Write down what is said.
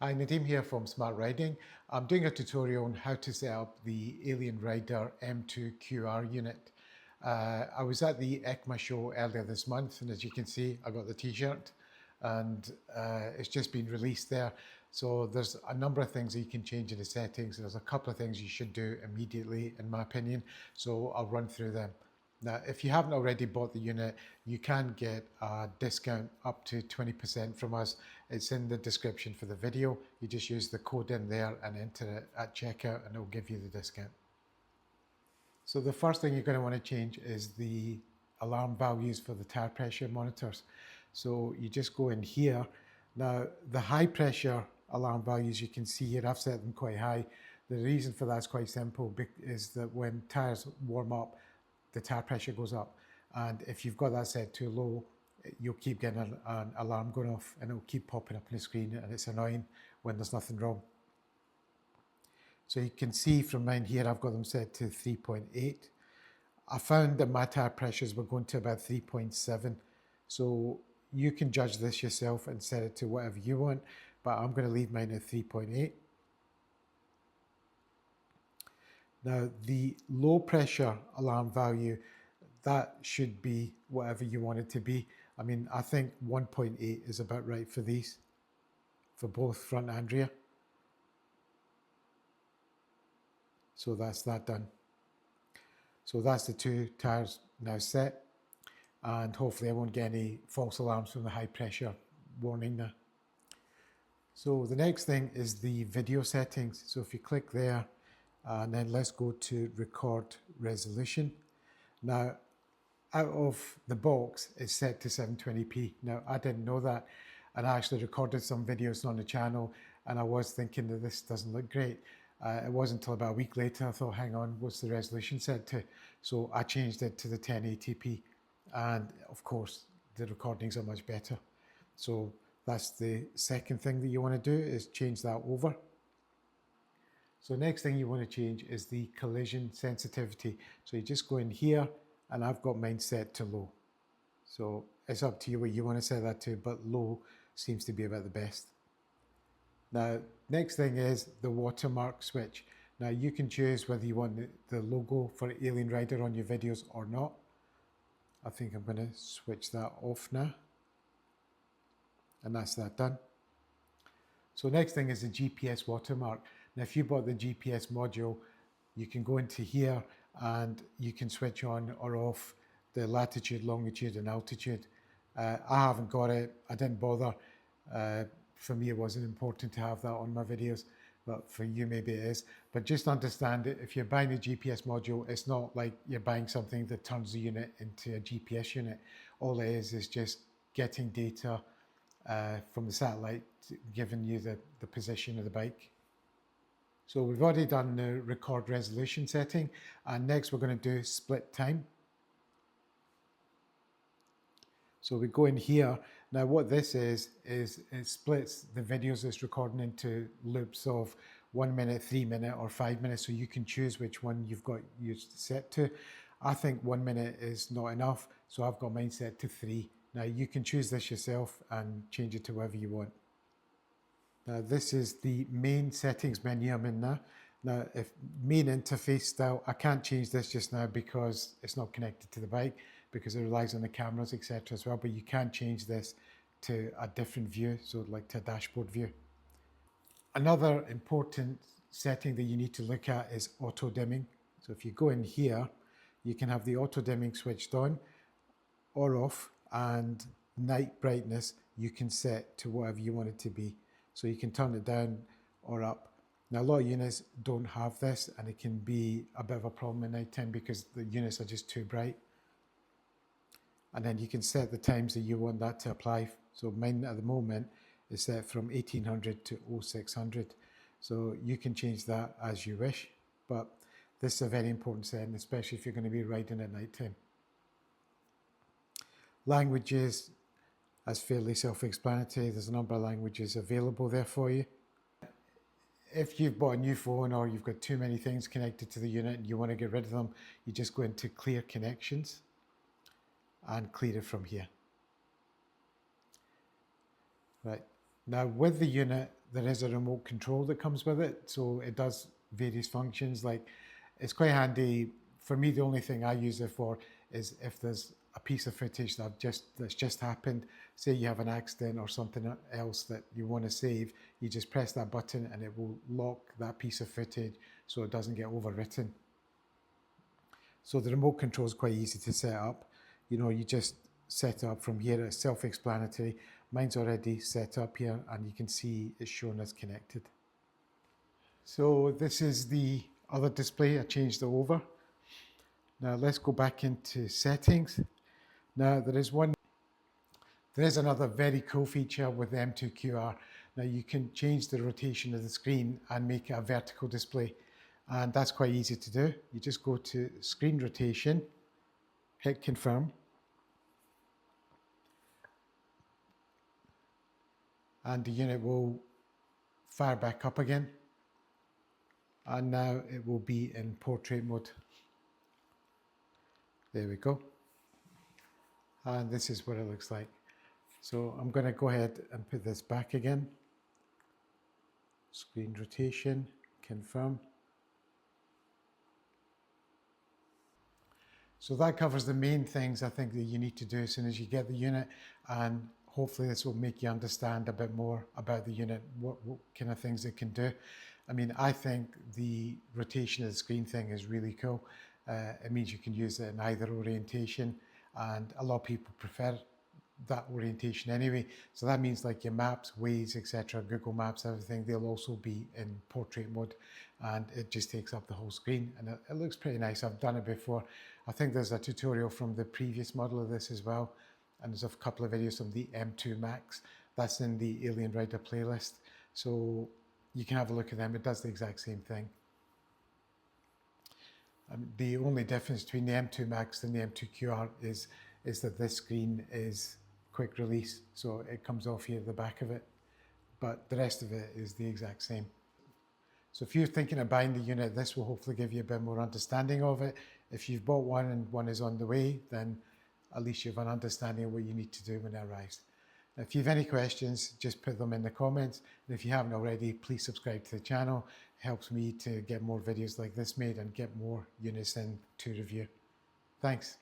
Hi, Nadeem here from Smart Riding. I'm doing a tutorial on how to set up the Alienrider M2 QR unit. I was at the ECMA show earlier this month, and as you can see, I got the t-shirt and it's just been released there. So there's a number of things that you can change in the settings. There's a couple of things you should do immediately, in my opinion. So I'll run through them. Now, if you haven't already bought the unit, you can get a discount up to 20% from us. It's in the description for the video. You just use the code in there and enter it at checkout and it'll give you the discount. So the first thing you're going to want to change is the alarm values for the tire pressure monitors. So you just go in here. Now, the high pressure alarm values, you can see here, I've set them quite high. The reason for that is quite simple, is that when tires warm up, the tire pressure goes up, and if you've got that set too low, you'll keep getting an alarm going off and it'll keep popping up on the screen, and it's annoying when there's nothing wrong. So you can see from mine here, I've got them set to 3.8. I found that my tire pressures were going to about 3.7, so you can judge this yourself and set it to whatever you want, but I'm going to leave mine at 3.8. Now, the low pressure alarm value, that should be whatever you want it to be. I mean, I think 1.8 is about right for these, for both front and rear. So that's that done. So that's the two tires now set, and hopefully I won't get any false alarms from the high pressure warning now. So the next thing is the video settings. So if you click there, and then let's go to record resolution. Now, out of the box, it's set to 720p. Now, I didn't know that, and I actually recorded some videos on the channel, and I was thinking that this doesn't look great. It wasn't until about a week later I thought, hang on, what's the resolution set to? So I changed it to the 1080p, and of course, the recordings are much better. So that's the second thing that you want to do, is change that over. So next thing you want to change is the collision sensitivity. So you just go in here, and I've got mine set to low. So it's up to you what you want to set that to, but low seems to be about the best. Now, next thing is the watermark switch. Now you can choose whether you want the logo for Alienrider on your videos or not. I think I'm going to switch that off now. And that's that done. So next thing is the GPS watermark. Now, if you bought the GPS module, you can go into here and you can switch on or off the latitude, longitude, and altitude. I haven't got it. I didn't bother. For me, it wasn't important to have that on my videos, but for you, maybe it is. But just understand it. If you're buying a GPS module, it's not like you're buying something that turns the unit into a GPS unit. All it is just getting data from the satellite, giving you the position of the bike. So we've already done the record resolution setting, and next we're going to do split time. So we go in here. Now what this is it splits the videos it's recording into loops of 1 minute, 3 minute, or 5 minutes, so you can choose which one you've got yours set to. I think 1 minute is not enough, so I've got mine set to 3. Now you can choose this yourself and change it to whatever you want. Now this is the main settings menu I'm in now. Now, if main interface style, I can't change this just now because it's not connected to the bike, because it relies on the cameras, etc. as well, but you can change this to a different view, so like to a dashboard view. Another important setting that you need to look at is auto dimming. So if you go in here, you can have the auto dimming switched on or off, and night brightness you can set to whatever you want it to be. So you can turn it down or up. Now, a lot of units don't have this, and it can be a bit of a problem at night time because the units are just too bright. And then you can set the times that you want that to apply. So mine at the moment is set from 1800 to 0600. So you can change that as you wish, but this is a very important setting, especially if you're going to be riding at night time. Languages, that's fairly self-explanatory. There's a number of languages available there for you. If you've bought a new phone or you've got too many things connected to the unit and you want to get rid of them, you just go into clear connections and clear it from here. Right, now with the unit, there is a remote control that comes with it, so it does various functions. Like, it's quite handy. For me, the only thing I use it for is if there's a piece of footage that's just happened. Say you have an accident or something else that you want to save, you just press that button and it will lock that piece of footage so it doesn't get overwritten. So the remote control is quite easy to set up. You know, you just set it up from here. It's self-explanatory. Mine's already set up here and you can see it's shown as connected. So this is the other display. I changed it over. Now let's go back into settings. Now there is another very cool feature with the M2QR. Now you can change the rotation of the screen and make it a vertical display. And that's quite easy to do. You just go to screen rotation, hit confirm. And the unit will fire back up again. And now it will be in portrait mode. There we go. And this is what it looks like. So I'm going to go ahead and put this back again. Screen rotation, confirm. So that covers the main things I think that you need to do as soon as you get the unit, and hopefully this will make you understand a bit more about the unit, what kind of things it can do. I mean, I think the rotation of the screen thing is really cool. It means you can use it in either orientation, and a lot of people prefer that orientation anyway. So that means like your maps, Waze, etc., Google Maps, everything, they'll also be in portrait mode, and it just takes up the whole screen, and it looks pretty nice. I've done it before. I think there's a tutorial from the previous model of this as well, and there's a couple of videos from the M2 Max. That's in the Alienrider playlist, so you can have a look at them. It does the exact same thing. The only difference between the M2 Max and the M2QR is that this screen is quick release, so it comes off here at the back of it, but the rest of it is the exact same. So if you're thinking of buying the unit, this will hopefully give you a bit more understanding of it. If you've bought one and one is on the way, then at least you have an understanding of what you need to do when it arrives. Now, if you have any questions, just put them in the comments. And if you haven't already, please subscribe to the channel. It helps me to get more videos like this made and get more units in to review. Thanks.